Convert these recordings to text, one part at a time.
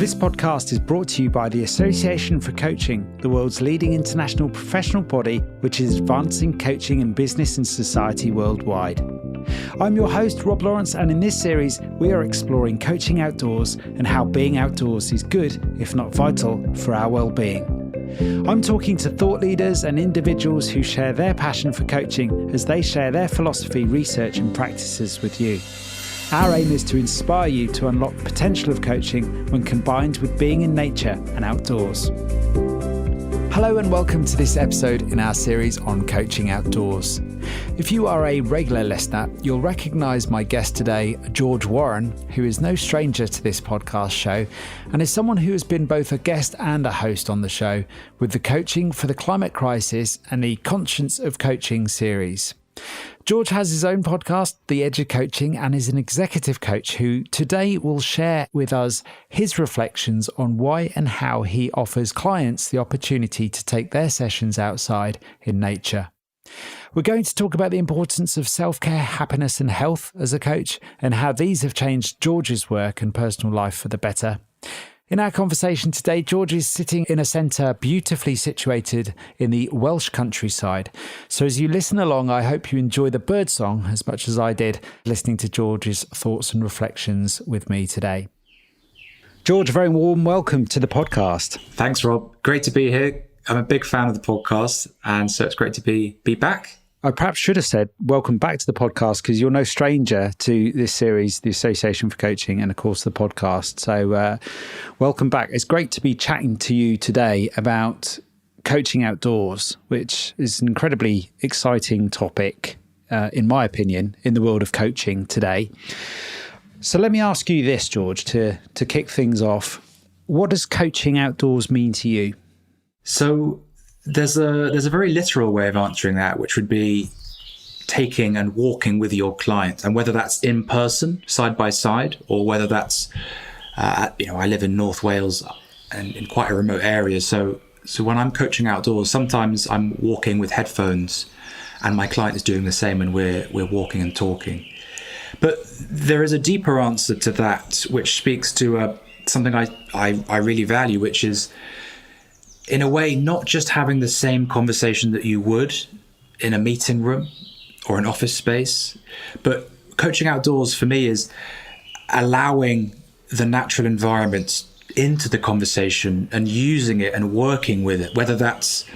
This podcast is brought to you by the Association for Coaching, the world's leading international professional body which is advancing coaching in business and society worldwide. I'm your host, Rob Lawrence, and in this series, we are exploring coaching outdoors and how being outdoors is good, if not vital, for our well-being. I'm talking to thought leaders and individuals who share their passion for coaching as they share their philosophy, research and practices with you. Our aim is to inspire you to unlock the potential of coaching when combined with being in nature and outdoors. Hello and welcome to this episode in our series on coaching outdoors. If you are a regular listener, you'll recognise my guest today, George Warren, who is no stranger to this podcast show and is someone who has been both a guest and a host on the show with the Coaching for the Climate Crisis and the Conscience of Coaching series. George has his own podcast, The Edge of Coaching, and is an executive coach who today will share with us his reflections on why and how he offers clients the opportunity to take their sessions outside in nature. We're going to talk about the importance of self-care, happiness and health as a coach and how these have changed George's work and personal life for the better. In our conversation today, George is sitting in a centre beautifully situated in the Welsh countryside. So as you listen along, I hope you enjoy the birdsong as much as I did listening to George's thoughts and reflections with me today. George, a very warm welcome to the podcast. Thanks, Rob. Great to be here. I'm a big fan of the podcast, and so it's great to be back. I perhaps should have said welcome back to the podcast because you're no stranger to this series, the Association for Coaching, and of course the podcast. So welcome back. It's great to be chatting to you today about coaching outdoors, which is an incredibly exciting topic, in my opinion, in the world of coaching today. So let me ask you this, George, to kick things off. What does coaching outdoors mean to you? So there's a very literal way of answering that, which would be taking and walking with your client, and whether that's in person, side by side, or whether that's, I live in North Wales and in quite a remote area. So when I'm coaching outdoors, sometimes I'm walking with headphones, and my client is doing the same, and we're walking and talking. But there is a deeper answer to that, which speaks to something I really value, which is, in a way, not just having the same conversation that you would in a meeting room or an office space, but coaching outdoors for me is allowing the natural environment into the conversation and using it and working with it. Whether that's,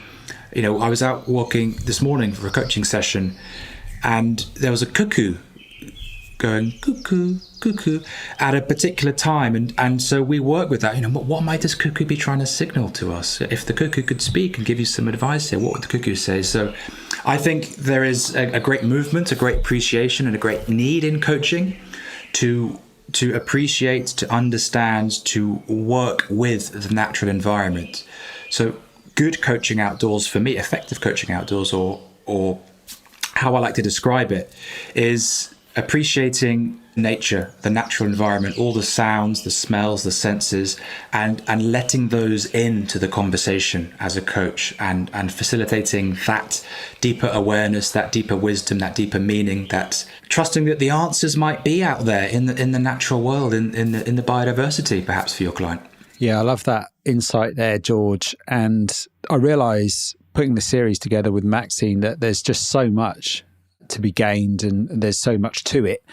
I was out walking this morning for a coaching session and there was a cuckoo going cuckoo, cuckoo at a particular time. And so we work with that. What might this cuckoo be trying to signal to us? If the cuckoo could speak and give you some advice here, what would the cuckoo say? So I think there is a great movement, a great appreciation and a great need in coaching to appreciate, to understand, to work with the natural environment. So good coaching outdoors for me, effective coaching outdoors, or how I like to describe it, is appreciating nature, the natural environment, all the sounds, the smells, the senses, and letting those into the conversation as a coach, and facilitating that deeper awareness, that deeper wisdom, that deeper meaning, that trusting that the answers might be out there in the natural world, in the biodiversity, perhaps, for your client. Yeah, I love that insight there, George. And I realise putting the series together with Maxine that there's just so much to be gained and there's so much to it.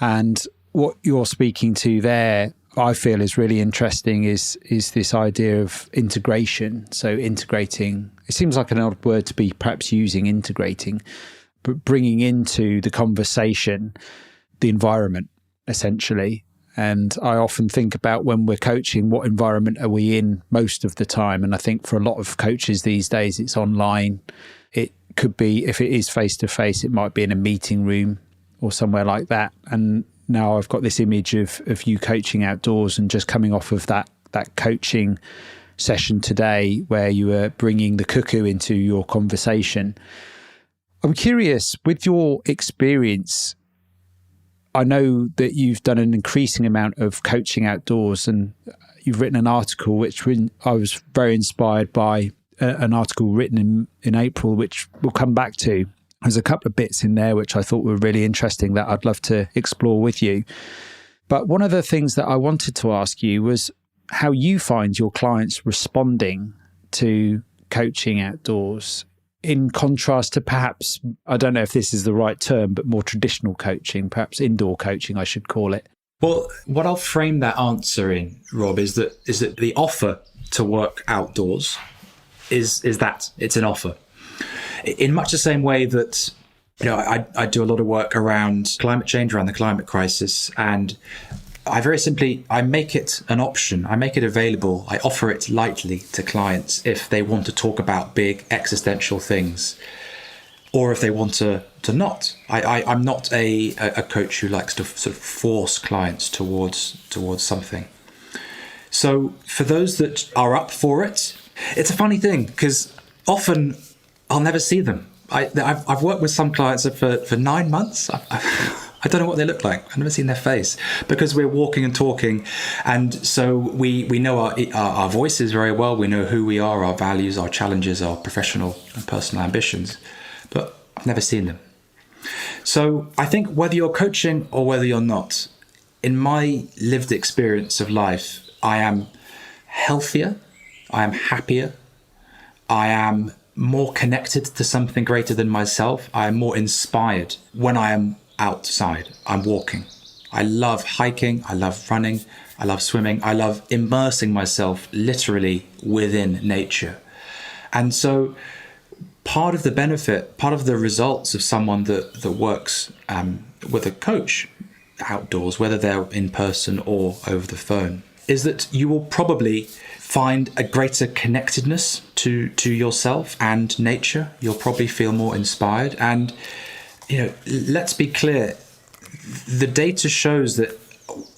And what you're speaking to there, I feel, is really interesting is this idea of integration. So integrating, it seems like an odd word to be perhaps using, integrating, but bringing into the conversation the environment, essentially. And I often think about when we're coaching, what environment are we in most of the time? And I think for a lot of coaches these days, it's online. It could be, if it is face-to-face, it might be in a meeting room or somewhere like that. And now I've got this image of you coaching outdoors and just coming off of that coaching session today where you were bringing the cuckoo into your conversation. I'm curious, with your experience, I know that you've done an increasing amount of coaching outdoors and you've written an article which I was very inspired by, an article written in April, which we'll come back to. There's a couple of bits in there which I thought were really interesting that I'd love to explore with you. But one of the things that I wanted to ask you was, how you find your clients responding to coaching outdoors in contrast to perhaps, I don't know if this is the right term, but more traditional coaching, perhaps indoor coaching, I should call it. Well, what I'll frame that answer in, Rob, is that the offer to work outdoors is that it's an offer. In much the same way that, I do a lot of work around climate change, around the climate crisis, and I make it an option. I make it available. I offer it lightly to clients if they want to talk about big existential things, or if they want to not. I'm not a coach who likes to sort of force clients towards something. So for those that are up for it, it's a funny thing because often I'll never see them. I've worked with some clients for 9 months. I don't know what they look like. I've never seen their face because we're walking and talking. And so we know our voices very well. We know who we are, our values, our challenges, our professional and personal ambitions, but I've never seen them. So I think whether you're coaching or whether you're not, in my lived experience of life, I am healthier, I am happier, I am more connected to something greater than myself. I am more inspired when I am outside, I'm walking. I love hiking, I love running, I love swimming, I love immersing myself literally within nature. And so part of the benefit, part of the results of someone that works with a coach outdoors, whether they're in person or over the phone, is that you will probably find a greater connectedness to yourself and nature. You'll probably feel more inspired. And, let's be clear, the data shows that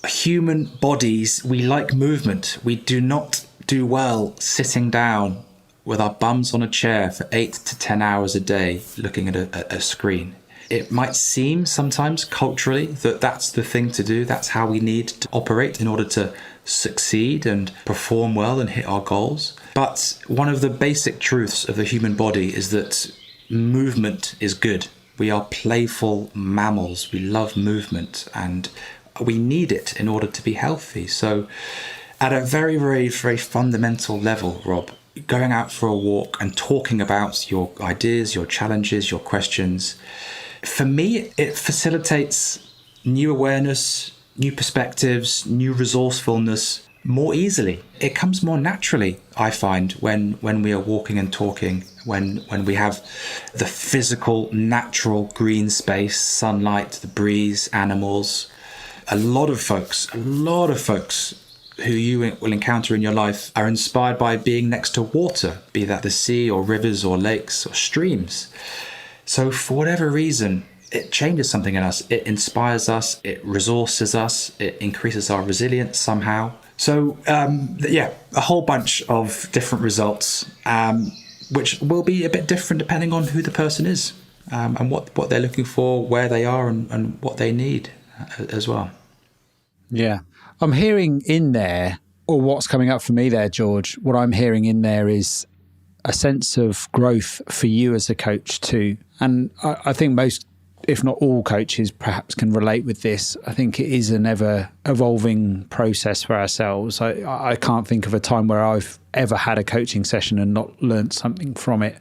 human bodies, we like movement. We do not do well sitting down with our bums on a chair for 8 to 10 hours a day looking at a screen. It might seem sometimes culturally that that's the thing to do. That's how we need to operate in order to succeed and perform well and hit our goals. But one of the basic truths of the human body is that movement is good. We are playful mammals. We love movement and we need it in order to be healthy. So at a very, very, very fundamental level, Rob, going out for a walk and talking about your ideas, your challenges, your questions, for me, it facilitates new awareness, new perspectives, new resourcefulness more easily. It comes more naturally, I find, when we are walking and talking, when we have the physical, natural green space, sunlight, the breeze, animals. A lot of folks who you will encounter in your life are inspired by being next to water, be that the sea or rivers or lakes or streams. So for whatever reason, it changes something in us. It inspires us, it resources us, it increases our resilience somehow. So, a whole bunch of different results, which will be a bit different depending on who the person is and what they're looking for, where they are and what they need as well. Yeah. I'm hearing in there, or what's coming up for me there, George, what I'm hearing in there is a sense of growth for you as a coach too. And I think most, if not all coaches perhaps can relate with this. I think it is an ever evolving process for ourselves. I can't think of a time where I've ever had a coaching session and not learnt something from it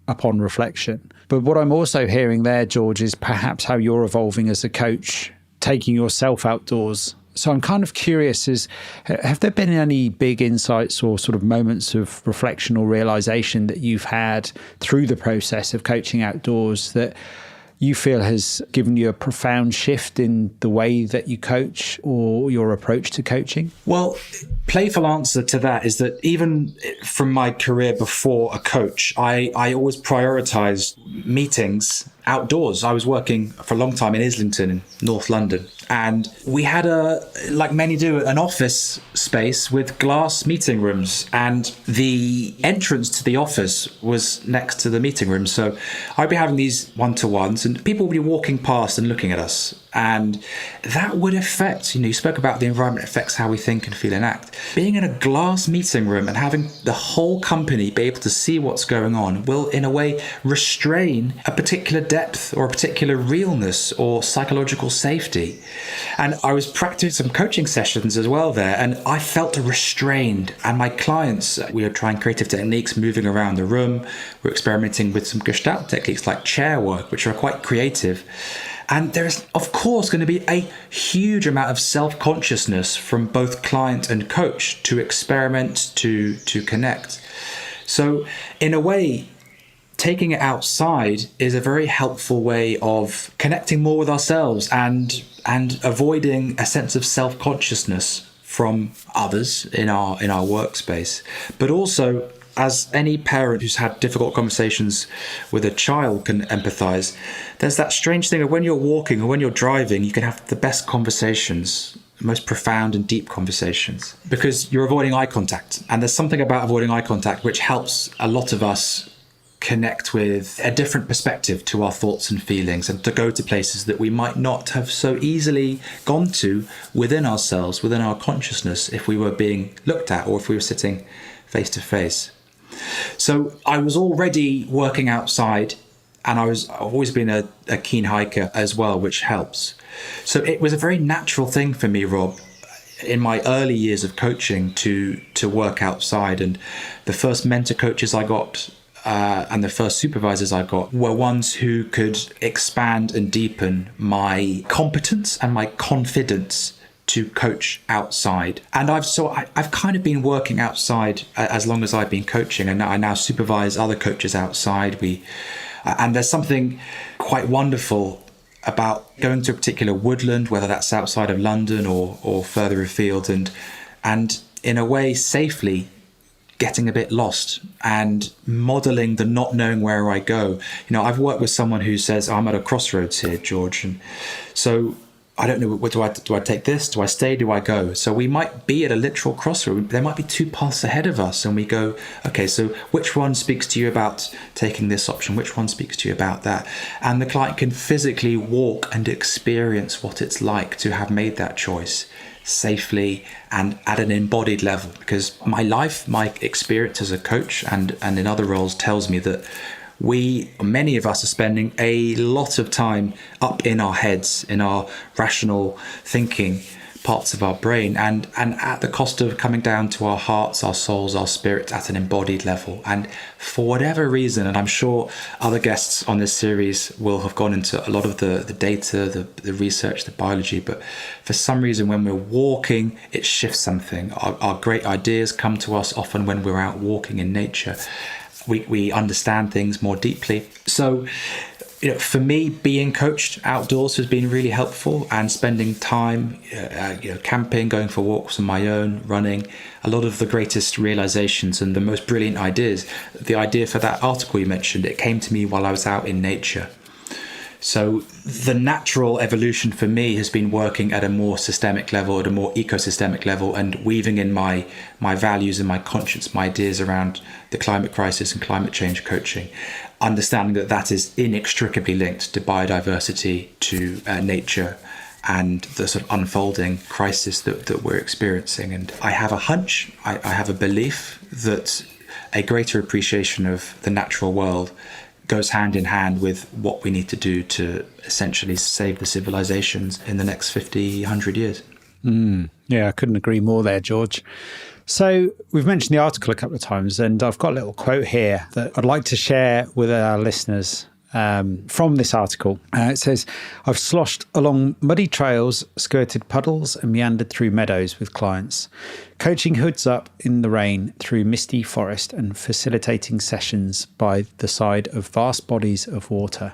upon reflection. But what I'm also hearing there, George, is perhaps how you're evolving as a coach, taking yourself outdoors. So I'm kind of curious, have there been any big insights or sort of moments of reflection or realization that you've had through the process of coaching outdoors that you feel has given you a profound shift in the way that you coach or your approach to coaching? Well, playful answer to that is that even from my career before a coach, I always prioritized meetings outdoors. I was working for a long time in Islington in North London. And we had like many do, an office space with glass meeting rooms. And the entrance to the office was next to the meeting room. So I'd be having these one-to-ones and people would be walking past and looking at us. And that would affect, you spoke about the environment affects how we think and feel and act. Being in a glass meeting room and having the whole company be able to see what's going on will, in a way, restrain a particular depth or a particular realness or psychological safety. And I was practicing some coaching sessions as well there, and I felt restrained. And my clients, we were trying creative techniques, moving around the room. We're experimenting with some Gestalt techniques like chair work, which are quite creative. And there's, of course, going to be a huge amount of self-consciousness from both client and coach to experiment, to connect. So in a way, taking it outside is a very helpful way of connecting more with ourselves and avoiding a sense of self-consciousness from others in our workspace. But also, as any parent who's had difficult conversations with a child can empathize, there's that strange thing of when you're walking or when you're driving, you can have the best conversations, most profound and deep conversations, because you're avoiding eye contact. And there's something about avoiding eye contact which helps a lot of us connect with a different perspective to our thoughts and feelings, and to go to places that we might not have so easily gone to within ourselves, within our consciousness, if we were being looked at or if we were sitting face to face. So I was already working outside, and I've always been a keen hiker as well, which helps. So it was a very natural thing for me, Rob, in my early years of coaching to work outside. And the first mentor coaches I got and the first supervisors I got were ones who could expand and deepen my competence and my confidence to coach outside. And I've kind of been working outside as long as I've been coaching, and I now supervise other coaches outside. And there's something quite wonderful about going to a particular woodland, whether that's outside of London or further afield, and in a way safely getting a bit lost and modeling the not knowing where I go. I've worked with someone who says, I'm at a crossroads here, George, and so I don't know, do I take this? Do I stay? Do I go? So we might be at a literal crossroad. There might be two paths ahead of us, and we go, okay, so which one speaks to you about taking this option? Which one speaks to you about that? And the client can physically walk and experience what it's like to have made that choice safely and at an embodied level. Because my life, my experience as a coach and in other roles tells me that many of us are spending a lot of time up in our heads, in our rational thinking parts of our brain, and at the cost of coming down to our hearts, our souls, our spirits at an embodied level. And for whatever reason, and I'm sure other guests on this series will have gone into a lot of the data, the research, the biology, but for some reason when we're walking, it shifts something. Our great ideas come to us often when we're out walking in nature. We understand things more deeply. So, for me, being coached outdoors has been really helpful, and spending time, camping, going for walks on my own, running. A lot of the greatest realizations and the most brilliant ideas. The idea for that article you mentioned, it came to me while I was out in nature. So the natural evolution for me has been working at a more systemic level, at a more ecosystemic level, and weaving in my values and my conscience, my ideas around the climate crisis and climate change coaching, understanding that is inextricably linked to biodiversity, to nature, and the sort of unfolding crisis that we're experiencing. And I have a hunch, I have a belief that a greater appreciation of the natural world goes hand in hand with what we need to do to essentially save the civilizations in the next 50, 100 years. Yeah, I couldn't agree more there, George. So we've mentioned the article a couple of times, and I've got a little quote here that I'd like to share with our listeners from this article. It says, I've sloshed along muddy trails, skirted puddles and meandered through meadows with clients, coaching hoods up in the rain through misty forest and facilitating sessions by the side of vast bodies of water.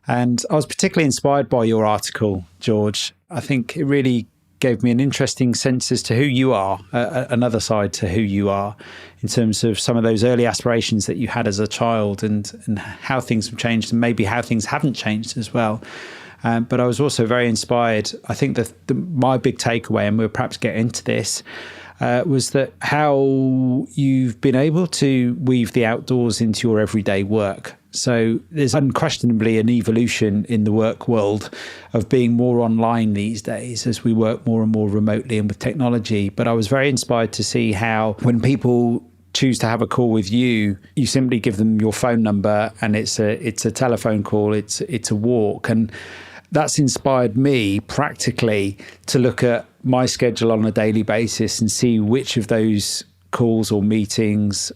And I was particularly inspired by your article, George. I think it really gave me an interesting sense as to who you are, another side to who you are, in terms of some of those early aspirations that you had as a child, and how things have changed, and maybe how things haven't changed as well. But I was also very inspired. I think that my big takeaway, and we'll perhaps get into this, was that how you've been able to weave the outdoors into your everyday work. So there's unquestionably an evolution in the work world of being more online these days as we work more and more remotely and with technology. But I was very inspired to see how when people choose to have a call with you, you simply give them your phone number, and it's a telephone call, it's a walk. And that's inspired me practically to look at my schedule on a daily basis and see which of those calls or meetings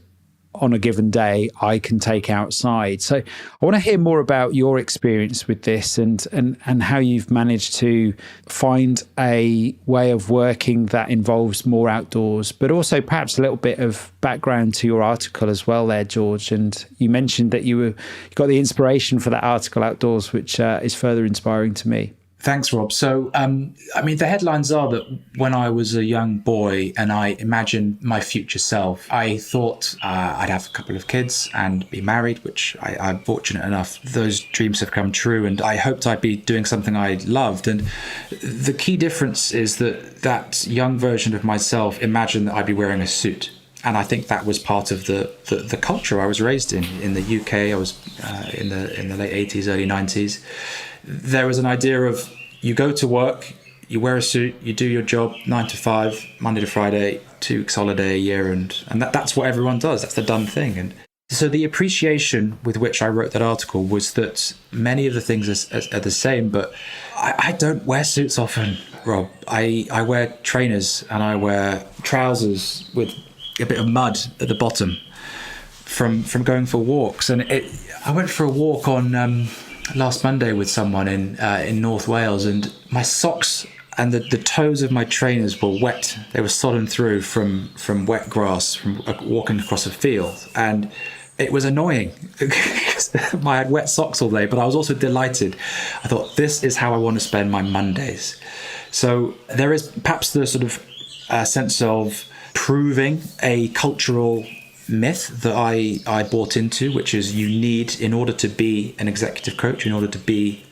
on a given day I can take outside. So I want to hear more about your experience with this and how you've managed to find a way of working that involves more outdoors, but also perhaps a little bit of background to your article as well there, George. And you mentioned that you got the inspiration for that article outdoors, which is further inspiring to me. Thanks, Rob. So, the headlines are that when I was a young boy and I imagined my future self, I thought I'd have a couple of kids and be married, which I'm fortunate enough. Those dreams have come true, and I hoped I'd be doing something I loved. And the key difference is that young version of myself imagined that I'd be wearing a suit. And I think that was part of the culture I was raised in. In the UK, I was in the late 80s, early 90s. There was an idea of you go to work, you wear a suit, you do your job 9 to 5, Monday to Friday, 2 weeks holiday a year, and that's what everyone does. That's the done thing. And so the appreciation with which I wrote that article was that many of the things are the same, but I don't wear suits often, Rob. I wear trainers and I wear trousers with a bit of mud at the bottom from going for walks. And I went for a walk on last Monday with someone in North Wales, and my socks and the toes of my trainers were wet. They were sodden through from wet grass, from walking across a field. And it was annoying because I had wet socks all day, but I was also delighted. I thought, this is how I want to spend my Mondays. So there is perhaps the sort of sense of proving a cultural myth that I bought into, which is you need, in order to be an executive coach, in order to be,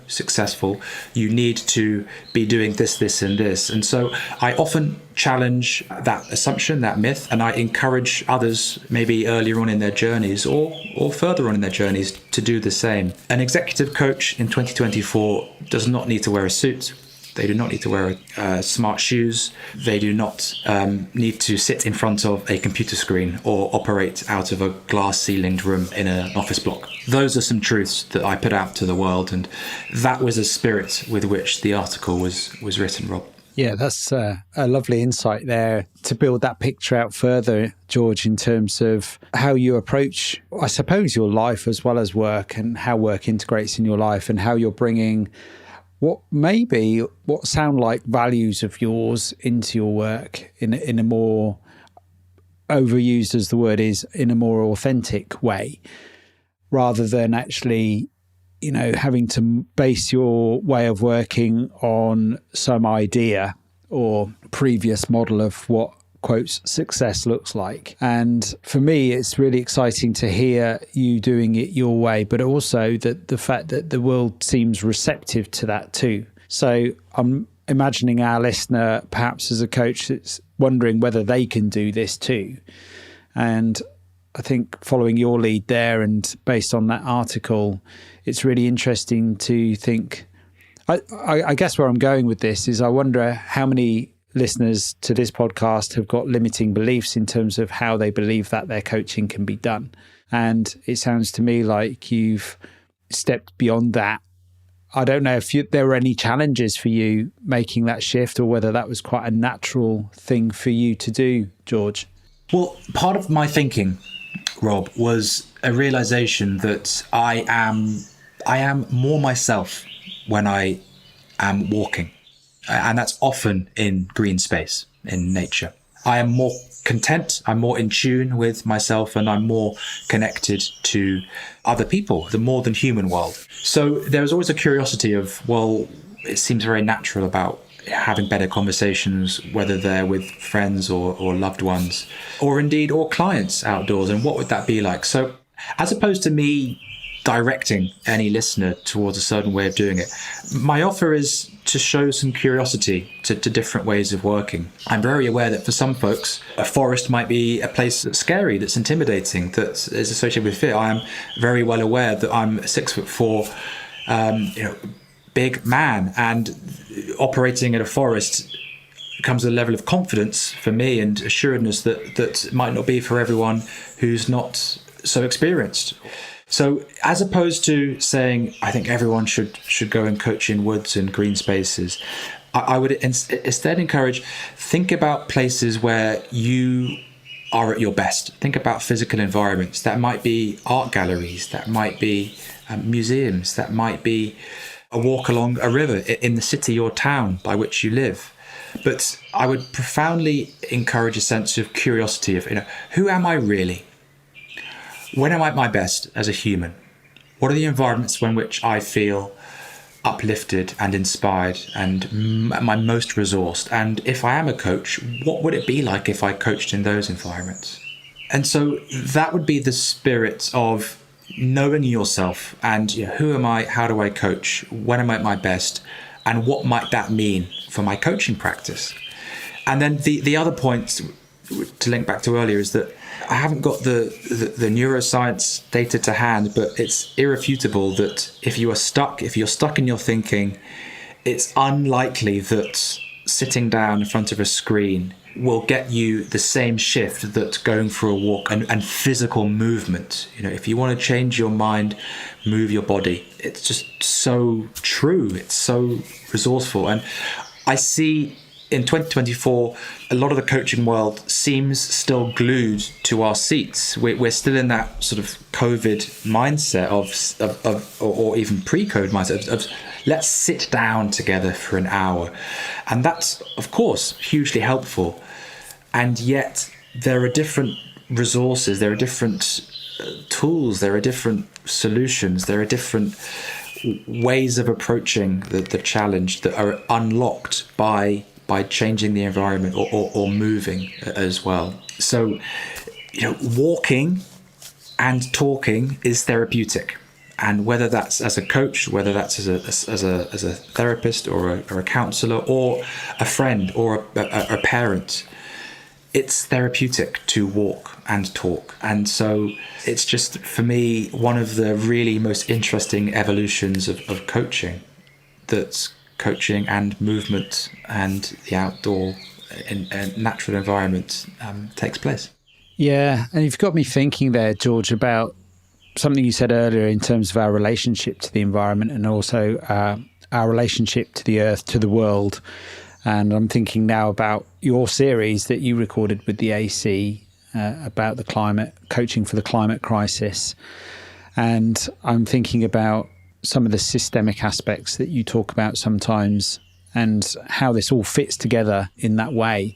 successful, you need to be doing this, this, and this. And so I often challenge that assumption, that myth, and I encourage others, maybe earlier on in their journeys or further on in their journeys, to do the same. An executive coach in 2024 does not need to wear a suit. They do not need to wear smart shoes. They do not need to sit in front of a computer screen or operate out of a glass-ceilinged room in an office block. Those are some truths that I put out to the world, and that was a spirit with which the article was written, Rob. Yeah, that's a lovely insight there to build that picture out further, George, in terms of how you approach, I suppose, your life as well as work, and how work integrates in your life, and how you're bringing what sound like values of yours into your work in a more, overused as the word is, in a more authentic way, rather than actually, having to base your way of working on some idea or previous model of what, quotes, success looks like. And for me, it's really exciting to hear you doing it your way, but also that the fact that the world seems receptive to that too. So I'm imagining our listener perhaps as a coach that's wondering whether they can do this too. And I think following your lead there and based on that article, it's really interesting to think, I guess where I'm going with this is I wonder how many listeners to this podcast have got limiting beliefs in terms of how they believe that their coaching can be done. And it sounds to me like you've stepped beyond that. I don't know if there were any challenges for you making that shift, or whether that was quite a natural thing for you to do, George. Well, part of my thinking, Rob, was a realization that I am more myself when I am walking. And that's often in green space, in nature. I am more content, I'm more in tune with myself, and I'm more connected to other people, the more than human world. So there's always a curiosity of, well, it seems very natural about having better conversations, whether they're with friends or loved ones, or clients outdoors, and what would that be like? So as opposed to me directing any listener towards a certain way of doing it, my offer is to show some curiosity to different ways of working. I'm very aware that for some folks, a forest might be a place that's scary, that's intimidating, that is associated with fear. I am very well aware that I'm a 6'4", big man, and operating in a forest comes a level of confidence for me and assuredness that might not be for everyone who's not so experienced. So as opposed to saying, I think everyone should go and coach in woods and green spaces, I would instead encourage, think about places where you are at your best. Think about physical environments. That might be art galleries, that might be museums, that might be a walk along a river in the city or town by which you live. But I would profoundly encourage a sense of curiosity of, who am I really? When am I at my best as a human? What are the environments in which I feel uplifted and inspired and my most resourced? And if I am a coach, what would it be like if I coached in those environments? And so that would be the spirit of knowing yourself and who am I, how do I coach, when am I at my best, and what might that mean for my coaching practice? And then the other point to link back to earlier is that I haven't got the neuroscience data to hand, but it's irrefutable that if you're stuck in your thinking, it's unlikely that sitting down in front of a screen will get you the same shift that going for a walk and physical movement. If you want to change your mind, move your body. It's just so true. It's so resourceful. And I see in 2024, a lot of the coaching world seems still glued to our seats. We're still in that sort of COVID mindset or even pre-COVID mindset of let's sit down together for an hour. And that's, of course, hugely helpful. And yet there are different resources, there are different tools, there are different solutions, there are different ways of approaching the challenge that are unlocked by changing the environment or moving as well. So, walking and talking is therapeutic. And whether that's as a coach, whether that's as a therapist or a counselor or a friend or a parent, it's therapeutic to walk and talk. And so it's just, for me, one of the really most interesting evolutions of coaching, that's coaching and movement and the outdoor and natural environment takes place. Yeah, and you've got me thinking there, George, about something you said earlier in terms of our relationship to the environment and also our relationship to the earth, to the world. And I'm thinking now about your series that you recorded with the AC about the climate, coaching for the climate crisis. And I'm thinking about some of the systemic aspects that you talk about sometimes and how this all fits together in that way.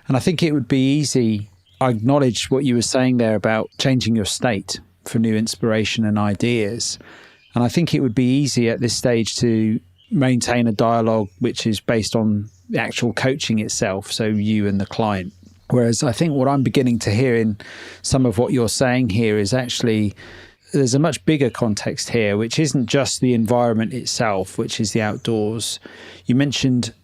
And I think it would be easy. I acknowledge what you were saying there about changing your state for new inspiration and ideas. And I think it would be easy at this stage to maintain a dialogue which is based on the actual coaching itself, so you and the client. Whereas I think what I'm beginning to hear in some of what you're saying here is actually there's a much bigger context here, which isn't just the environment itself, which is the outdoors. You mentioned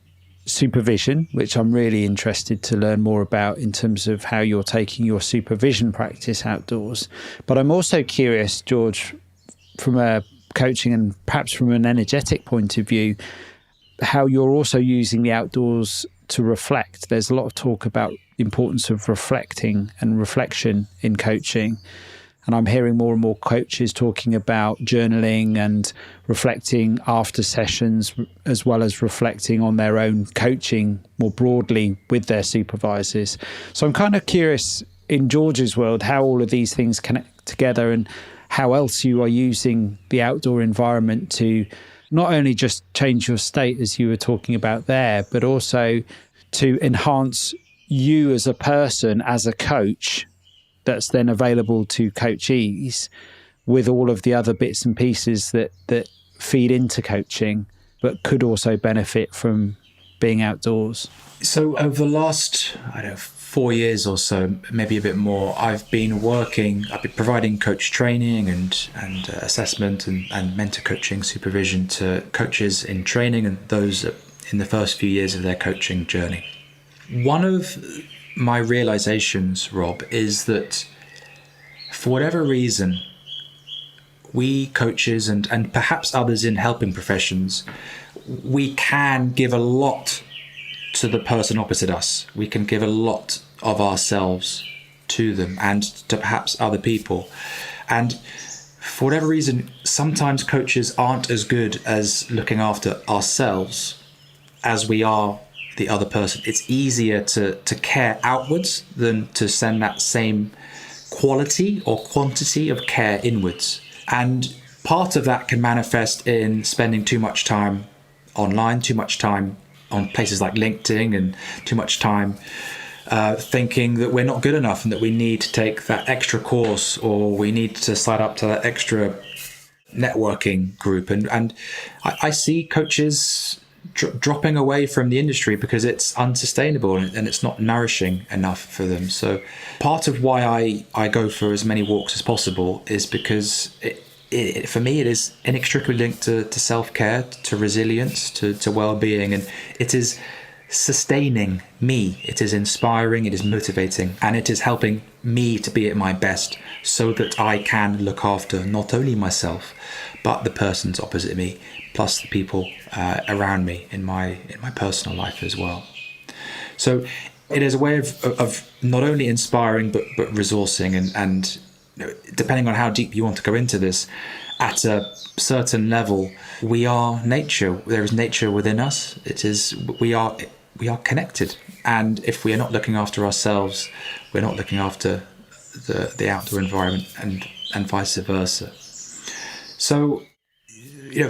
supervision, which I'm really interested to learn more about in terms of how you're taking your supervision practice outdoors. But I'm also curious, George, from a coaching and perhaps from an energetic point of view, how you're also using the outdoors to reflect. There's a lot of talk about the importance of reflecting and reflection in coaching. And I'm hearing more and more coaches talking about journaling and reflecting after sessions, as well as reflecting on their own coaching more broadly with their supervisors. So I'm kind of curious, in George's world, how all of these things connect together and how else you are using the outdoor environment to not only just change your state, as you were talking about there, but also to enhance you as a person, as a coach, that's then available to coachees with all of the other bits and pieces that feed into coaching, but could also benefit from being outdoors. So over the last, 4 years or so, maybe a bit more, I've been providing coach training and assessment and mentor coaching supervision to coaches in training and those in the first few years of their coaching journey. One of my realizations, Rob, is that for whatever reason, we coaches and perhaps others in helping professions, we can give a lot to the person opposite us. We can give a lot of ourselves to them and to perhaps other people. And for whatever reason, sometimes coaches aren't as good as looking after ourselves as we are the other person. It's easier to care outwards than to send that same quality or quantity of care inwards. And part of that can manifest in spending too much time online, too much time on places like LinkedIn, and too much time thinking that we're not good enough and that we need to take that extra course, or we need to sign up to that extra networking group. And I see coaches dropping away from the industry because it's unsustainable and it's not nourishing enough for them. So part of why I go for as many walks as possible is because for me, it is inextricably linked to self-care, to resilience, to well-being, and it is sustaining me. It is inspiring, it is motivating, and it is helping me to be at my best so that I can look after not only myself, but the persons opposite me, plus the people around me in my personal life as well. So it is a way of not only inspiring, but resourcing, and depending on how deep you want to go into this, at a certain level, we are nature. There is nature within us. We are connected, and if we are not looking after ourselves, we're not looking after the outdoor environment, and vice versa. So,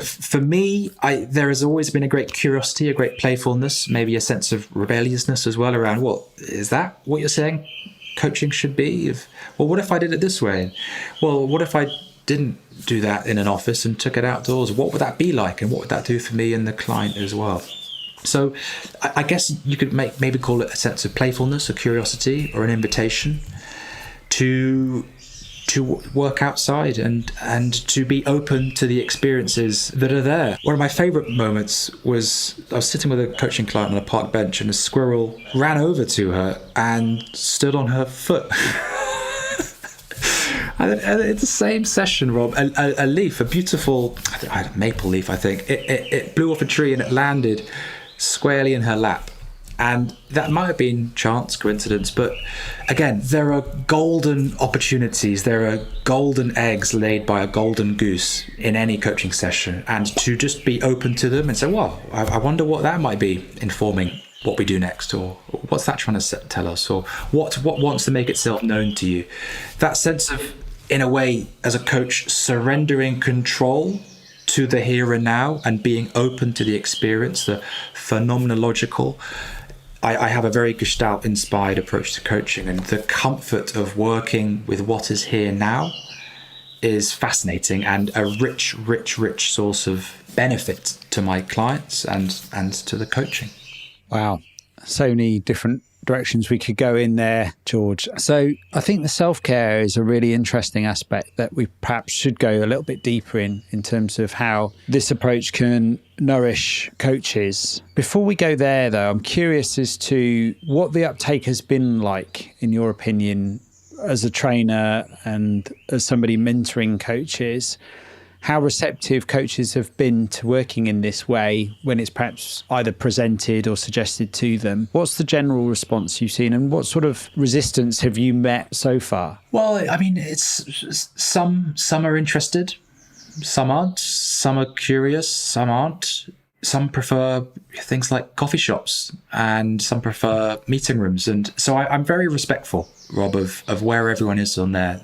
for me, there has always been a great curiosity, a great playfulness, maybe a sense of rebelliousness as well around, well, is that what you're saying coaching should be? What if I did it this way? Well, what if I didn't do that in an office and took it outdoors? What would that be like, and what would that do for me and the client as well? So I guess you could maybe call it a sense of playfulness, a curiosity, or an invitation to work outside and to be open to the experiences that are there. One of my favorite moments was I was sitting with a coaching client on a park bench, and a squirrel ran over to her and stood on her foot. And it's the same session, Rob. A leaf, a beautiful maple leaf, I think. It blew off a tree and it landed squarely in her lap. And that might have been chance, coincidence, but again, there are golden opportunities, there are golden eggs laid by a golden goose in any coaching session. And to just be open to them and say, well, I wonder what that might be informing what we do next, or what's that trying to tell us, or what wants to make itself known to you. That sense of, in a way, as a coach, surrendering control to the here and now and being open to the experience, the phenomenological. I have a very Gestalt-inspired approach to coaching, and the comfort of working with what is here now is fascinating and a rich source of benefit to my clients and to the coaching. Wow. So many different directions we could go in there, George. So I think the self-care is a really interesting aspect that we perhaps should go a little bit deeper in terms of how this approach can nourish coaches. Before we go there, though, I'm curious as to what the uptake has been like, in your opinion, as a trainer and as somebody mentoring coaches. How receptive coaches have been to working in this way when it's perhaps either presented or suggested to them. What's the general response you've seen, and what sort of resistance have you met so far? Well, I mean, it's some are interested, some aren't, some are curious, some aren't. Some prefer things like coffee shops, and some prefer meeting rooms. And so I'm very respectful, Rob, of where everyone is on their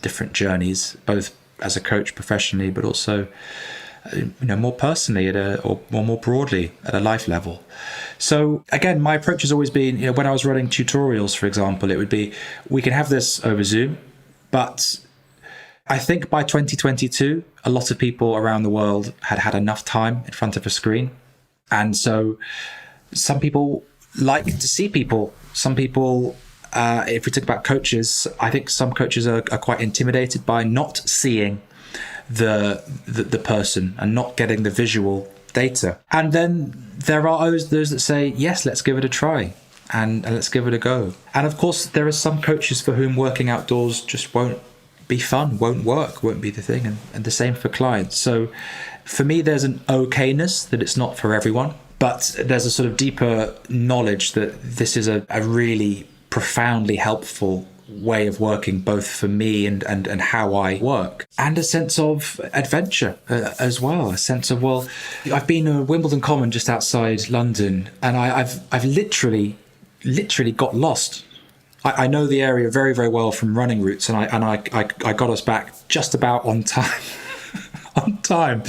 different journeys, both as a coach professionally, but also, more personally or more broadly at a life level. So again, my approach has always been, when I was running tutorials, for example, it would be, we can have this over Zoom, but I think by 2022, a lot of people around the world had enough time in front of a screen. And so some people like to see people. Some people, if we talk about coaches, I think some coaches are quite intimidated by not seeing the person and not getting the visual data. And then there are those that say, yes, let's give it a try and let's give it a go. And of course, there are some coaches for whom working outdoors just won't be fun, won't work, won't be the thing. And the same for clients. So for me, there's an okayness that it's not for everyone. But there's a sort of deeper knowledge that this is a really profoundly helpful way of working, both for me and how I work, and a sense of adventure as well. A sense of, well, I've been at Wimbledon Common just outside London, and I've literally got lost. I know the area very, very well from running routes, and I got us back just about on time. On time,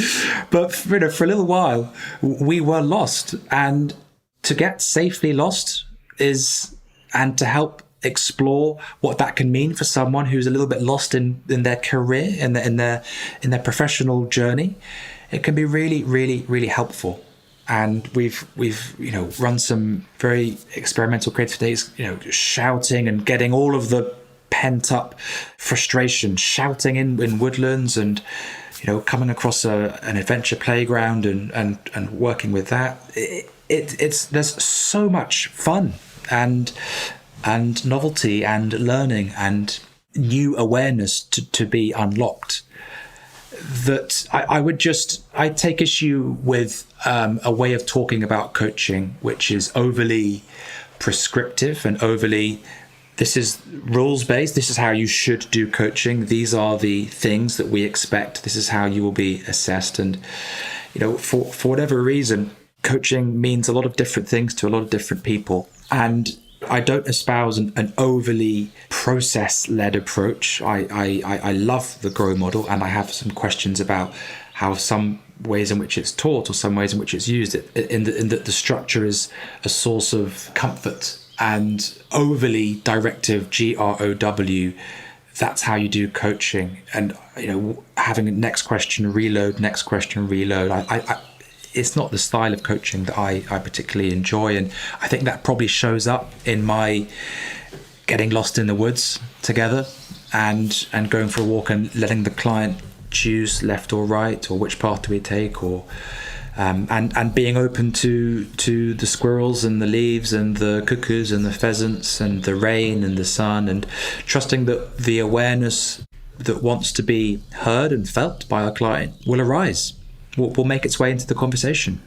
but for a little while we were lost, and to get safely lost and to help explore what that can mean for someone who's a little bit lost in their career, in their professional journey, it can be really, really, really helpful. And we've run some very experimental creative days, shouting and getting all of the pent up frustration, shouting in woodlands, and coming across an adventure playground and working with that. There's so much fun and novelty and learning and new awareness to be unlocked, that I take issue with a way of talking about coaching which is overly prescriptive and overly, this is rules-based, this is how you should do coaching, these are the things that we expect, this is how you will be assessed. And for whatever reason, coaching means a lot of different things to a lot of different people, and I don't espouse an overly process-led approach. I love the GROW model, and I have some questions about how some ways in which it's taught or some ways in which it's used, in that the structure is a source of comfort, and overly directive, GROW, that's how you do coaching. And having a next question reload, it's not the style of coaching that I particularly enjoy. And I think that probably shows up in my getting lost in the woods together and going for a walk and letting the client choose left or right, or which path do we take, or and being open to the squirrels and the leaves and the cuckoos and the pheasants and the rain and the sun, and trusting that the awareness that wants to be heard and felt by our client will arise, will make its way into the conversation.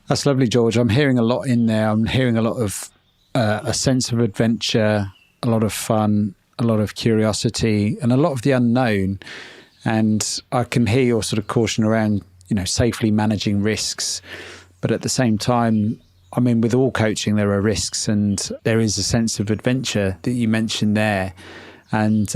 That's lovely, George. I'm hearing a lot in there. I'm hearing a lot of a sense of adventure, a lot of fun, a lot of curiosity, and a lot of the unknown. And I can hear your sort of caution around, safely managing risks. But at the same time, I mean, with all coaching, there are risks, and there is a sense of adventure that you mentioned there. And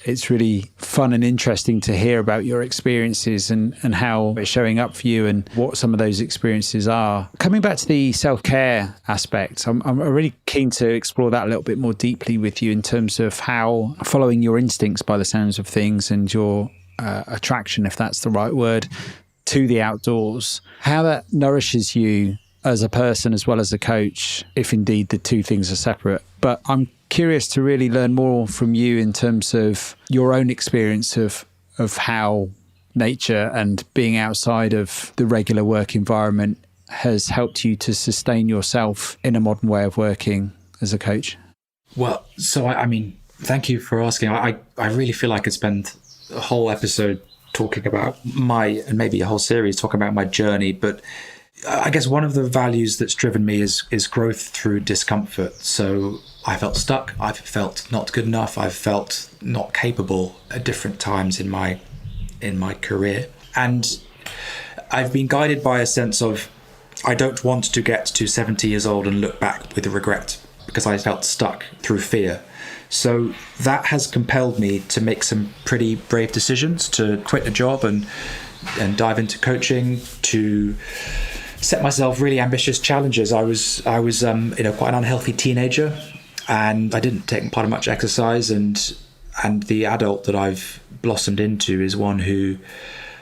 it's really fun and interesting to hear about your experiences and how it's showing up for you and what some of those experiences are. Coming back to the self-care aspect, I'm really keen to explore that a little bit more deeply with you in terms of how following your instincts, by the sounds of things, and your attraction, if that's the right word, to the outdoors, how that nourishes you as a person as well as a coach, if indeed the two things are separate. But I'm curious to really learn more from you in terms of your own experience of how nature and being outside of the regular work environment has helped you to sustain yourself in a modern way of working as a coach. Well, so I mean, thank you for asking. I really feel like I could spend a whole episode talking about and maybe a whole series talking about my journey, but I guess one of the values that's driven me is growth through discomfort. So I felt stuck, I've felt not good enough, I've felt not capable at different times in my career. And I've been guided by a sense of, I don't want to get to 70 years old and look back with regret because I felt stuck through fear. So that has compelled me to make some pretty brave decisions, to quit a job and dive into coaching, to set myself really ambitious challenges. I was quite an unhealthy teenager, and I didn't take part in much exercise, and the adult that I've blossomed into is one who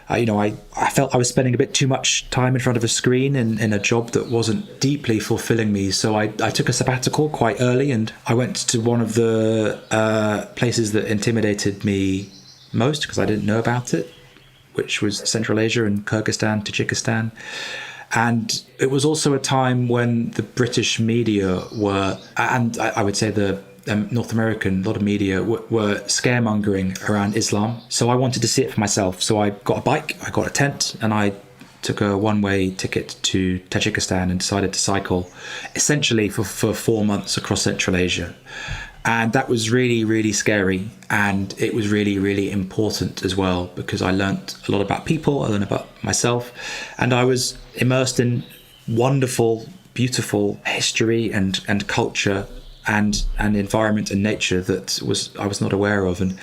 I felt I was spending a bit too much time in front of a screen in a job that wasn't deeply fulfilling me. So I took a sabbatical quite early, and I went to one of the places that intimidated me most because I didn't know about it, which was Central Asia and Kyrgyzstan, Tajikistan. And it was also a time when the British media were, and I would say the North American, a lot of media were scaremongering around Islam. So I wanted to see it for myself. So I got a bike, I got a tent, and I took a one-way ticket to Tajikistan and decided to cycle essentially for 4 months across Central Asia. And that was really, really scary. And it was really, really important as well, because I learned a lot about people, I learned about myself, and I was immersed in wonderful, beautiful history and culture and environment and nature that I was not aware of. And,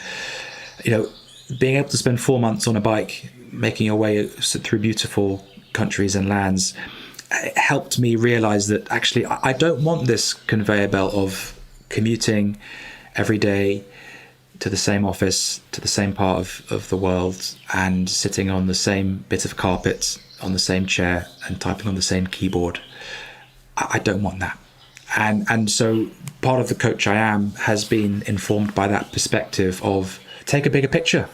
being able to spend 4 months on a bike, making your way through beautiful countries and lands, helped me realize that actually I don't want this conveyor belt of commuting every day to the same office, to the same part of the world, and sitting on the same bit of carpet, on the same chair, and typing on the same keyboard. I don't want that. And so part of the coach I am has been informed by that perspective of take a bigger picture,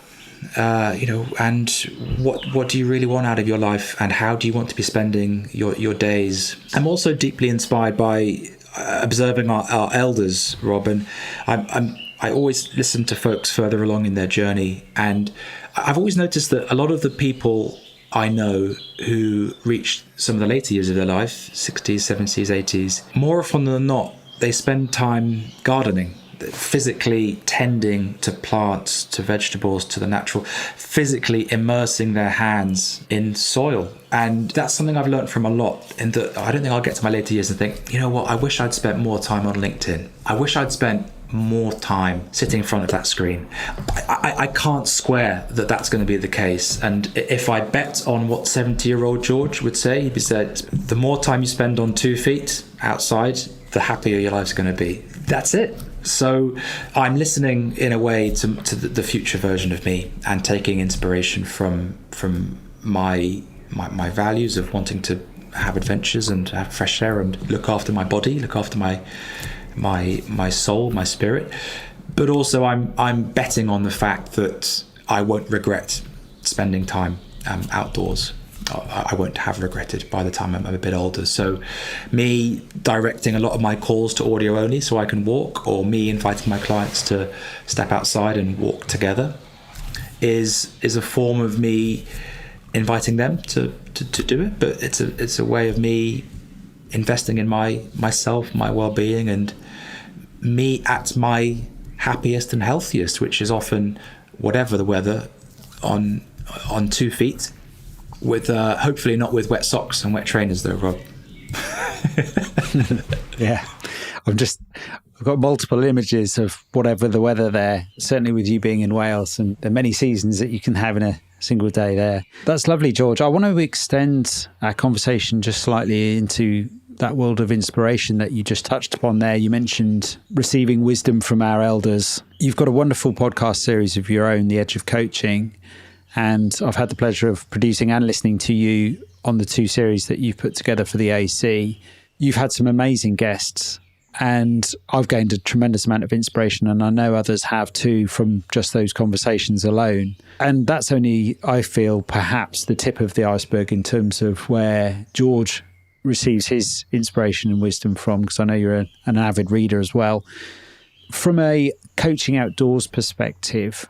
and what do you really want out of your life, and how do you want to be spending your days? I'm also deeply inspired by observing our elders, Rob, and I always listen to folks further along in their journey, and I've always noticed that a lot of the people I know who reach some of the later years of their life, 60s, 70s, 80s, more often than not, they spend time gardening, physically tending to plants, to vegetables, to the natural, physically immersing their hands in soil. And that's something I've learned from a lot. And I don't think I'll get to my later years and think, you know what, I wish I'd spent more time on LinkedIn. I wish I'd spent more time sitting in front of that screen. I can't square that that's going to be the case. And if I bet on what 70-year-old George would say, he'd said, the more time you spend on 2 feet outside, the happier your life's going to be. That's it. So I'm listening in a way to the future version of me, and taking inspiration from my values of wanting to have adventures and have fresh air and look after my body, look after my soul, my spirit. But also I'm betting on the fact that I won't regret spending time outdoors. I won't have regretted by the time I'm a bit older. So me directing a lot of my calls to audio only so I can walk, or me inviting my clients to step outside and walk together is a form of me inviting them to do it. But it's a way of me investing in myself, my well-being, and me at my happiest and healthiest, which is often, whatever the weather, on 2 feet, with hopefully not with wet socks and wet trainers though, Rob. Yeah, I've got multiple images of whatever the weather there, certainly with you being in Wales, and there are many seasons that you can have in a single day there. That's lovely, George. I want to extend our conversation just slightly into that world of inspiration that you just touched upon there. You mentioned receiving wisdom from our elders. You've got a wonderful podcast series of your own, The Edge of Coaching, and I've had the pleasure of producing and listening to you on the 2 series that you've put together for the AC. You've had some amazing guests, and I've gained a tremendous amount of inspiration, and I know others have too, from just those conversations alone. And that's only, I feel, perhaps the tip of the iceberg in terms of where George receives his inspiration and wisdom from, because I know you're an avid reader as well. From a coaching outdoors perspective,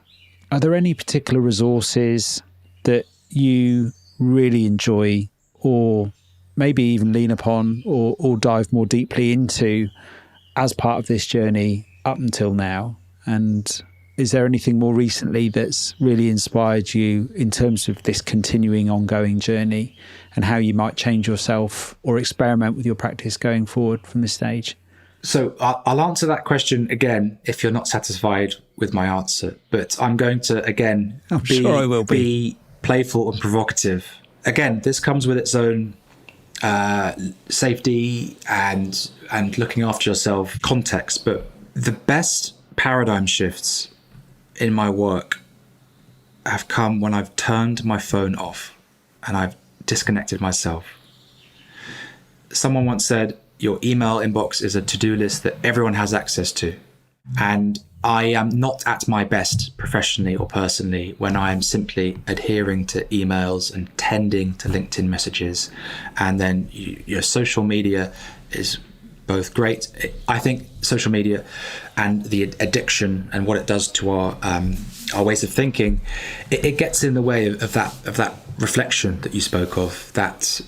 are there any particular resources that you really enjoy, or maybe even lean upon, or dive more deeply into as part of this journey up until now? And is there anything more recently that's really inspired you in terms of this continuing ongoing journey, and how you might change yourself or experiment with your practice going forward from this stage? So I'll answer that question again if you're not satisfied with my answer, but I'm going to, again, sure I will be playful and provocative. Again, this comes with its own safety and looking after yourself context, but the best paradigm shifts in my work have come when I've turned my phone off and I've disconnected myself. Someone once said, your email inbox is a to-do list that everyone has access to. And I am not at my best professionally or personally when I am simply adhering to emails and tending to LinkedIn messages. And then your social media is both great. I think social media and the addiction and what it does to our ways of thinking, it gets in the way of that reflection that you spoke of, that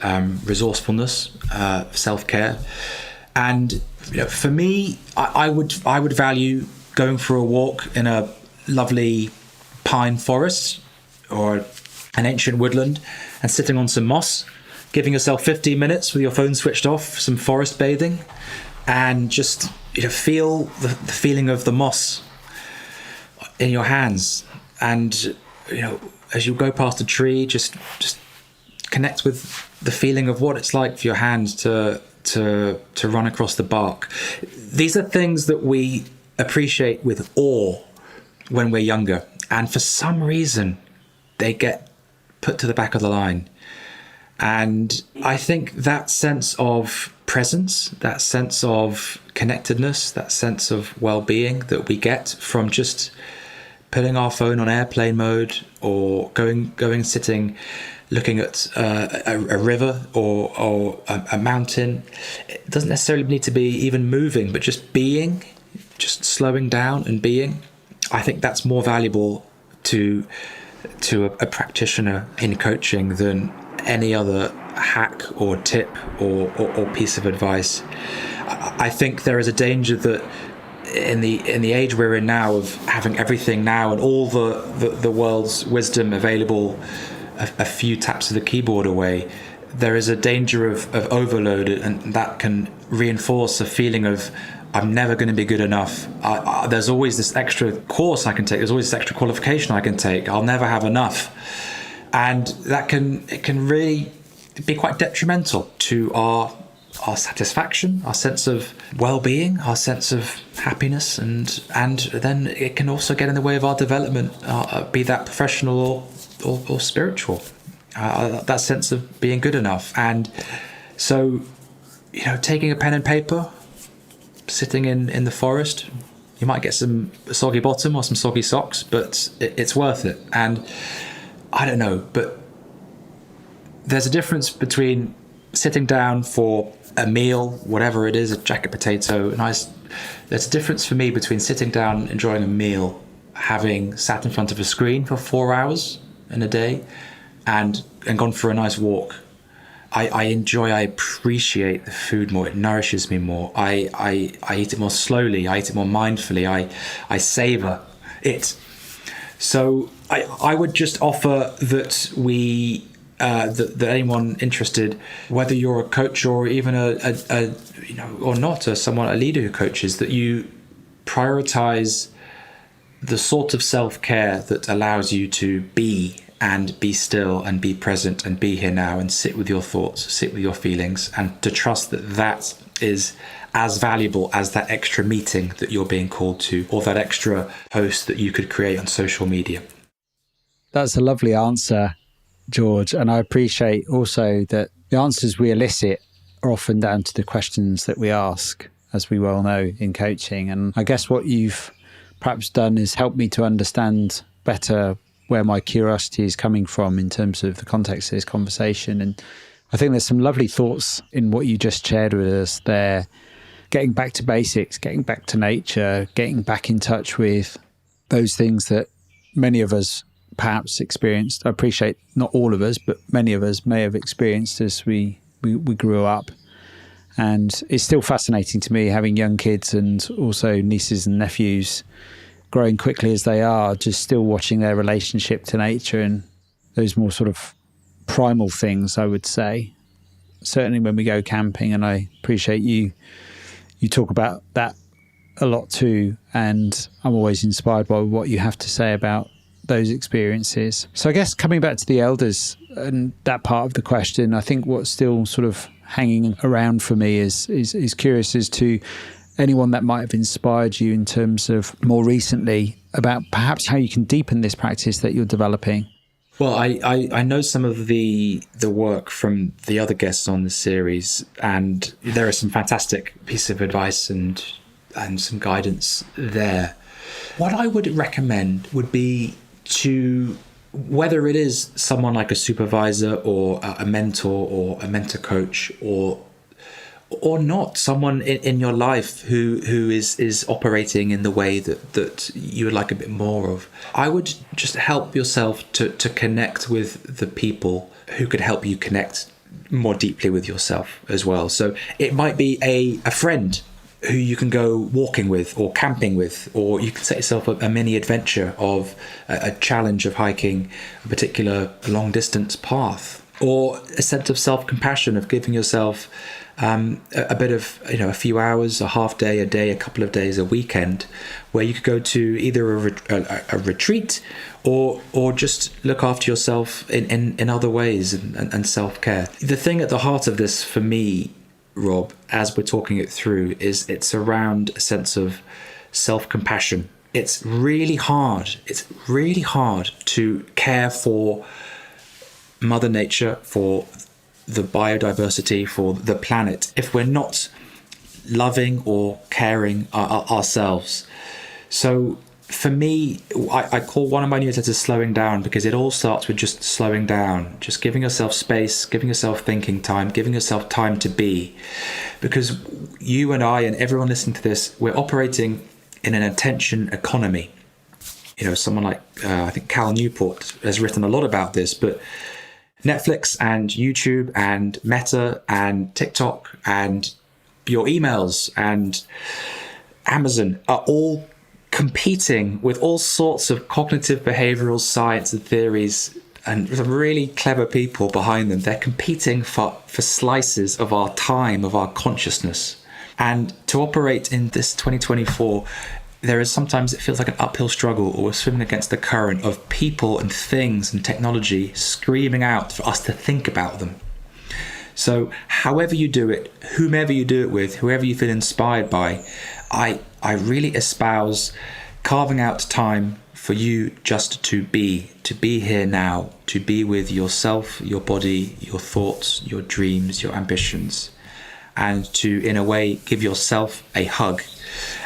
resourcefulness, self-care. And for me, I would value going for a walk in a lovely pine forest or an ancient woodland and sitting on some moss, giving yourself 15 minutes with your phone switched off, some forest bathing, and just feel the feeling of the moss in your hands. And as you go past a tree, just connect with the feeling of what it's like for your hand to run across the bark. These are things that we appreciate with awe when we're younger, and for some reason they get put to the back of the line. And I think that sense of presence, that sense of connectedness, that sense of well-being that we get from just putting our phone on airplane mode, or going sitting looking at a river or a mountain. It doesn't necessarily need to be even moving, but just being, just slowing down and being. I think that's more valuable to a practitioner in coaching than any other hack or tip or piece of advice. I think there is a danger that in the age we're in now, of having everything now and all the world's wisdom available a few taps of the keyboard away, there is a danger of overload, and that can reinforce a feeling of I'm never going to be good enough. There's always this extra course I can take. There's always this extra qualification I can take. I'll never have enough. And that can really be quite detrimental to our satisfaction, our sense of well-being, our sense of happiness, and then it can also get in the way of our development, be that professional or spiritual. That sense of being good enough. And so, taking a pen and paper, sitting in the forest, you might get some soggy bottom or some soggy socks, but it's worth it. And I don't know, but there's a difference between sitting down for a meal, whatever it is, a jacket potato, there's a difference for me between sitting down, enjoying a meal, having sat in front of a screen for 4 hours in a day, and gone for a nice walk. I appreciate the food more. It nourishes me more. I eat it more slowly. I eat it more mindfully. I savor it. So I would just offer that that anyone interested, whether you're a coach or even a leader who coaches, that you prioritize the sort of self-care that allows you to be still and be present and be here now and sit with your thoughts, sit with your feelings, and to trust that is as valuable as that extra meeting that you're being called to, or that extra post that you could create on social media. That's a lovely answer, George. And I appreciate also that the answers we elicit are often down to the questions that we ask, as we well know in coaching. And I guess what you've perhaps done is help me to understand better where my curiosity is coming from in terms of the context of this conversation. And I think there's some lovely thoughts in what you just shared with us there. Getting back to basics, getting back to nature, getting back in touch with those things that many of us perhaps experienced. I appreciate not all of us, but many of us may have experienced as we grew up. And it's still fascinating to me, having young kids and also nieces and nephews growing quickly as they are, just still watching their relationship to nature and those more sort of primal things, I would say. Certainly when we go camping, and I appreciate you talk about that a lot too, and I'm always inspired by what you have to say about those experiences. So I guess coming back to the elders and that part of the question, I think what's still sort of hanging around for me is curious as to anyone that might have inspired you in terms of more recently about perhaps how you can deepen this practice that you're developing. Well, I know some of the work from the other guests on the series, and there are some fantastic pieces of advice and some guidance there. What I would recommend would be to, whether it is someone like a supervisor or a mentor or a mentor coach or or not, someone in your life who is operating in the way that you would like a bit more of. I would just help yourself to connect with the people who could help you connect more deeply with yourself as well. So it might be a friend who you can go walking with or camping with, or you can set yourself a mini adventure of a challenge of hiking a particular long distance path, or a sense of self-compassion of giving yourself a bit of, a few hours, a half day, a day, a couple of days, a weekend, where you could go to either a retreat or just look after yourself in other ways and self-care. The thing at the heart of this for me, Rob, as we're talking it through, is it's around a sense of self-compassion. It's really hard. It's really hard to care for Mother Nature, for the biodiversity, for the planet, if we're not loving or caring ourselves. So for me, I call one of my newsletters Slowing Down, because it all starts with just slowing down, just giving yourself space, giving yourself thinking time, giving yourself time to be. Because you and I and everyone listening to this, we're operating in an attention economy. Someone like, I think Cal Newport has written a lot about this, but Netflix and YouTube and Meta and TikTok and your emails and Amazon are all competing with all sorts of cognitive behavioral science and theories and some really clever people behind them. They're competing for slices of our time, of our consciousness. And to operate in this 2024, sometimes it feels like an uphill struggle, or we're swimming against the current of people and things and technology screaming out for us to think about them. So however you do it, whomever you do it with, whoever you feel inspired by, I really espouse carving out time for you just to be here now, to be with yourself, your body, your thoughts, your dreams, your ambitions, and to, in a way, give yourself a hug.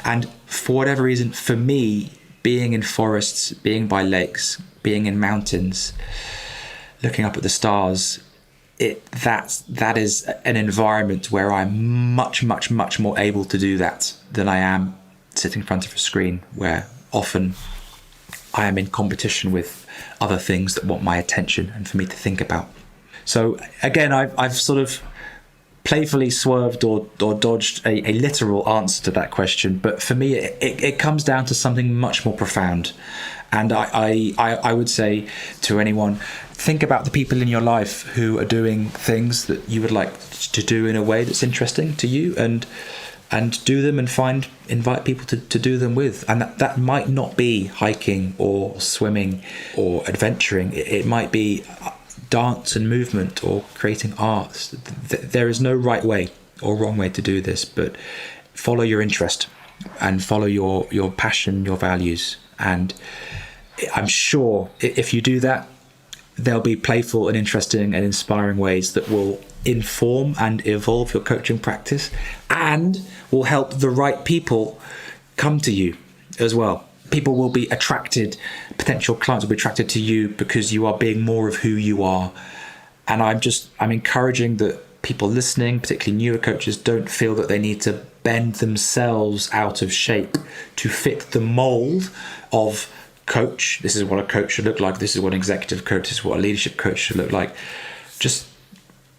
And for whatever reason, for me, being in forests, being by lakes, being in mountains, looking up at the stars, that is an environment where I'm much, much, much more able to do that than I am sitting in front of a screen, where often I am in competition with other things that want my attention and for me to think about. So again, I've sort of playfully swerved or dodged a literal answer to that question, but for me it comes down to something much more profound. And I would say to anyone, think about the people in your life who are doing things that you would like to do in a way that's interesting to you, and do them, and invite people to do them with. And that might not be hiking or swimming or adventuring. It might be dance and movement or creating art. There is no right way or wrong way to do this, but follow your interest and follow your passion, your values. And I'm sure if you do that, there'll be playful and interesting and inspiring ways that will inform and evolve your coaching practice, and will help the right people come to you as well. People will be attracted, potential clients will be attracted to you because you are being more of who you are. And I'm encouraging that people listening, particularly newer coaches, don't feel that they need to bend themselves out of shape to fit the mold of coach. This is what a coach should look like. This is what an executive coach, this is what a leadership coach should look like. Just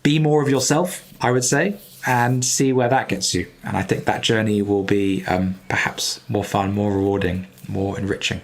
be more of yourself, I would say, and see where that gets you. And I think that journey will be perhaps more fun, more rewarding, more enriching.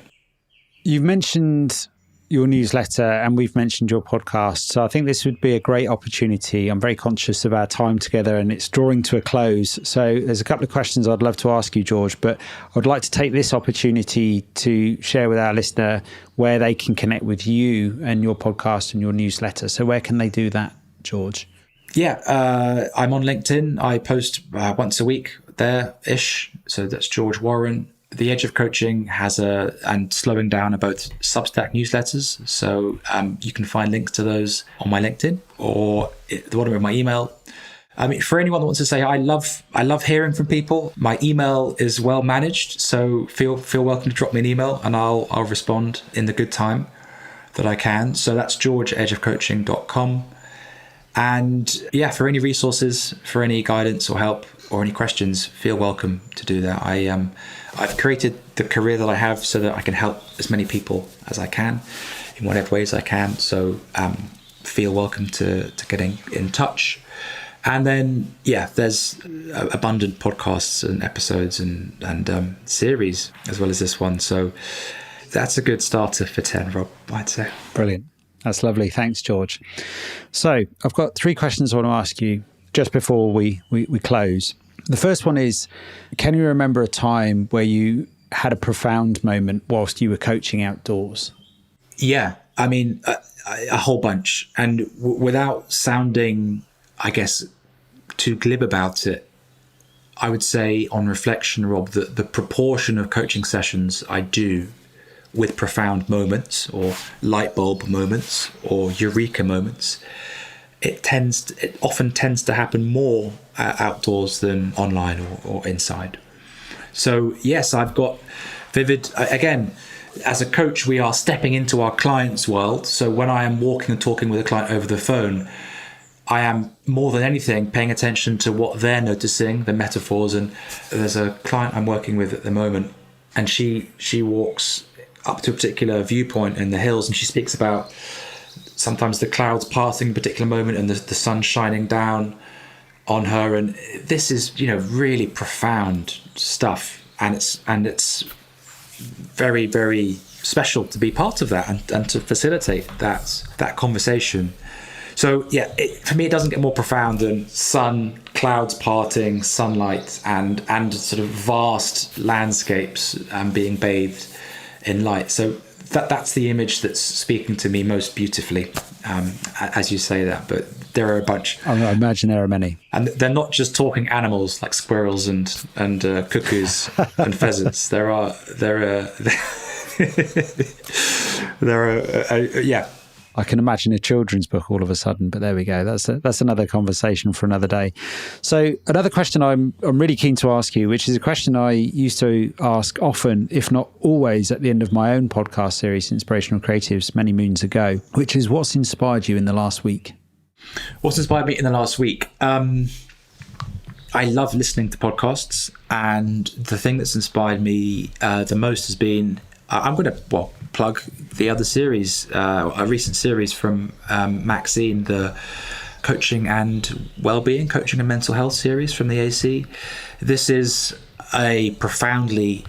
You've mentioned your newsletter and we've mentioned your podcast. So I think this would be a great opportunity. I'm very conscious of our time together and it's drawing to a close. So there's a couple of questions I'd love to ask you, George, but I'd like to take this opportunity to share with our listener where they can connect with you and your podcast and your newsletter. So where can they do that, George? Yeah, I'm on LinkedIn. I post once a week there-ish. So that's George Warren. The Edge of Coaching and Slowing Down are both Substack newsletters. So you can find links to those on my LinkedIn or at the bottom of my email. I mean, for anyone that wants to say, I love hearing from people. My email is well managed. So feel welcome to drop me an email and I'll respond in the good time that I can. So that's george@edgeofcoaching.com. And yeah, for any resources, for any guidance or help or any questions, feel welcome to do that. I've created the career that I have so that I can help as many people as I can in whatever ways I can. So feel welcome to getting in touch. And then, yeah, there's abundant podcasts and episodes and series as well as this one. So that's a good starter for 10, Rob, I'd say. Brilliant. That's lovely. Thanks, George. So I've got 3 questions I want to ask you just before we close. The first one is, can you remember a time where you had a profound moment whilst you were coaching outdoors? Yeah, I mean, a whole bunch. And without sounding, I guess, too glib about it, I would say on reflection, Rob, that the proportion of coaching sessions I do with profound moments or light bulb moments or eureka moments, it often tends to happen more outdoors than online or inside. So yes, I've got vivid, again, as a coach, we are stepping into our client's world. So when I am walking and talking with a client over the phone, I am more than anything paying attention to what they're noticing, the metaphors. And there's a client I'm working with at the moment, and she walks up to a particular viewpoint in the hills, and she speaks about sometimes the clouds parting in a particular moment and the sun shining down on her. And this is, really profound stuff. And it's very, very special to be part of that and to facilitate that conversation. So yeah, for me, it doesn't get more profound than sun, clouds parting, sunlight, and sort of vast landscapes being bathed in light. So that's the image that's speaking to me most beautifully, as you say that. But there are a bunch. I imagine there are many. And they're not just talking animals like squirrels and cuckoos and pheasants. There are yeah. I can imagine a children's book all of a sudden, but there we go. That's another conversation for another day. So another question I'm really keen to ask you, which is a question I used to ask often, if not always, at the end of my own podcast series, Inspirational Creatives, many moons ago, which is, what's inspired you in the last week? What's inspired me in the last week? I love listening to podcasts, and the thing that's inspired me the most has been, I'm going to plug the other series, a recent series from Maxine, the coaching and well-being, coaching and mental health series from the AC. This is a profoundly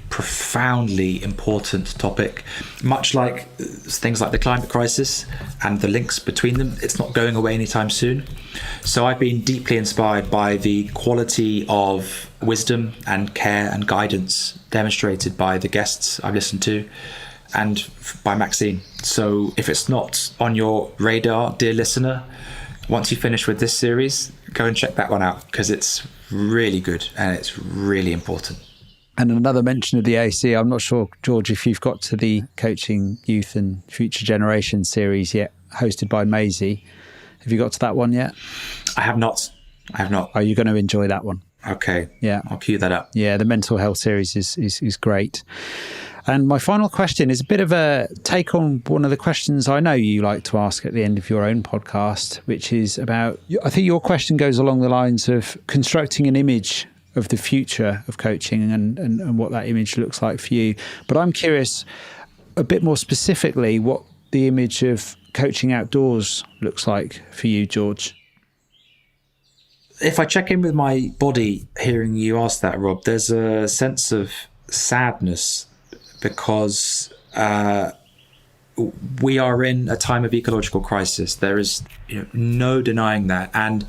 important topic, much like things like the climate crisis and the links between them. It's not going away anytime soon. So I've been deeply inspired by the quality of wisdom and care and guidance demonstrated by the guests I've listened to and by Maxine. So if it's not on your radar, dear listener, once you finish with this series, go and check that one out, because it's really good and it's really important. And another mention of the AC, I'm not sure, George, if you've got to the Coaching Youth and Future Generation series yet, hosted by Maisie. Have you got to that one yet? I have not. Are you going to enjoy that one? Okay. Yeah. I'll cue that up. Yeah, the mental health series is great. And my final question is a bit of a take on one of the questions I know you like to ask at the end of your own podcast, which is about, I think your question goes along the lines of constructing an image of the future of coaching and what that image looks like for you. But I'm curious a bit more specifically what the image of coaching outdoors looks like for you, George. If I check in with my body hearing you ask that, Rob, there's a sense of sadness because we are in a time of ecological crisis. There is no denying that. And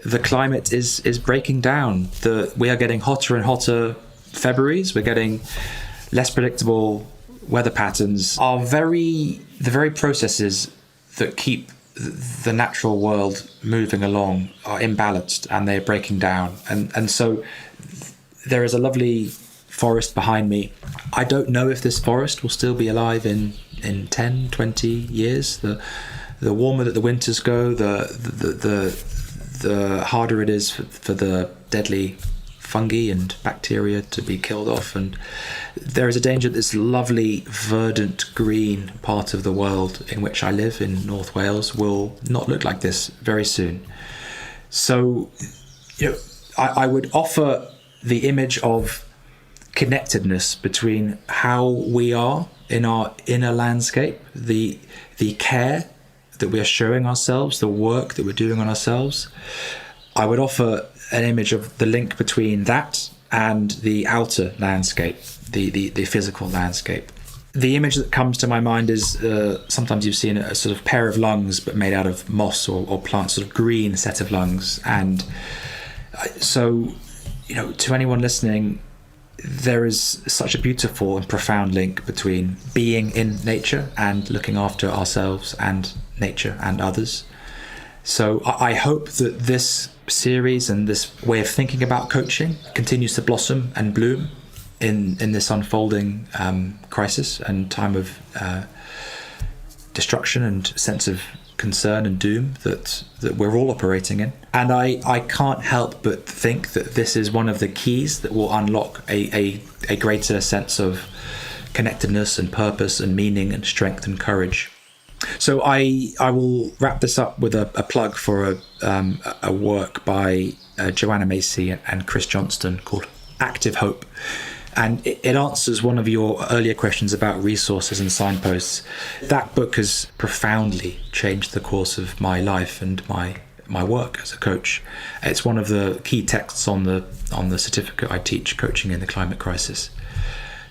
the climate is breaking down. We are getting hotter and hotter Februaries. We're getting less predictable weather patterns. The very processes that keep the natural world moving along are imbalanced and they're breaking down. And so there is a lovely forest behind me. I don't know if this forest will still be alive in 10, 20 years. The warmer that the winters go, the harder it is for the deadly fungi and bacteria to be killed off, and there is a danger that this lovely verdant green part of the world in which I live in North Wales will not look like this very soon. So, I would offer the image of connectedness between how we are in our inner landscape, the care that we are showing ourselves, the work that we're doing on ourselves. I would offer an image of the link between that and the outer landscape, the physical landscape. The image that comes to my mind is sometimes you've seen a sort of pair of lungs but made out of moss or plant, sort of green set of lungs. And so, to anyone listening, there is such a beautiful and profound link between being in nature and looking after ourselves and nature and others. So I hope that this series and this way of thinking about coaching continues to blossom and bloom in this unfolding crisis and time of destruction and sense of concern and doom that we're all operating in. And I can't help but think that this is one of the keys that will unlock a greater sense of connectedness and purpose and meaning and strength and courage. So I will wrap this up with a plug for a work by Joanna Macy and Chris Johnston called Active Hope. And it answers one of your earlier questions about resources and signposts. That book has profoundly changed the course of my life and my work as a coach. It's one of the key texts on the certificate I teach, Coaching in the Climate Crisis.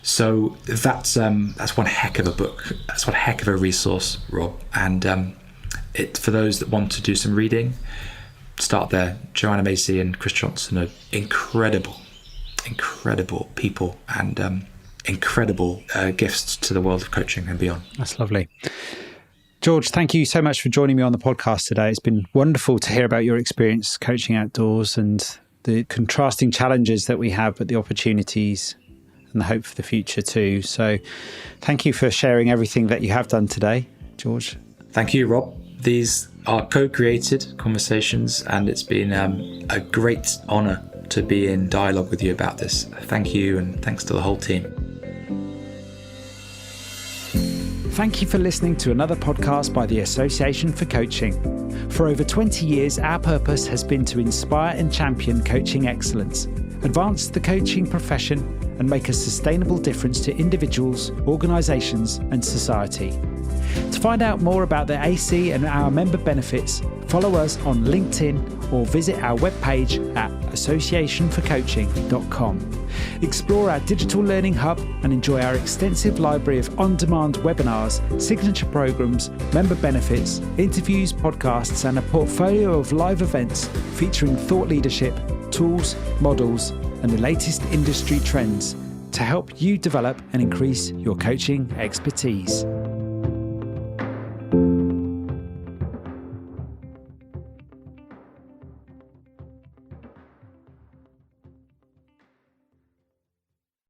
So that's one heck of a book. That's one heck of a resource, Rob. And for those that want to do some reading, start there. Joanna Macy and Chris Johnson are incredible people and incredible gifts to the world of coaching and beyond. That's lovely. George, thank you so much for joining me on the podcast today. It's been wonderful to hear about your experience coaching outdoors and the contrasting challenges that we have, but the opportunities and the hope for the future too. So thank you for sharing everything that you have done today, George. Thank you, Rob. These are co-created conversations, and it's been a great honour to be in dialogue with you about this. Thank you, and thanks to the whole team. Thank you for listening to another podcast by the Association for Coaching. For over 20 years, our purpose has been to inspire and champion coaching excellence, advance the coaching profession, and make a sustainable difference to individuals, organisations, and society. To find out more about the AC and our member benefits, follow us on LinkedIn or visit our webpage at associationforcoaching.com. Explore our digital learning hub and enjoy our extensive library of on-demand webinars, signature programs, member benefits, interviews, podcasts, and a portfolio of live events featuring thought leadership, tools, models, and the latest industry trends to help you develop and increase your coaching expertise.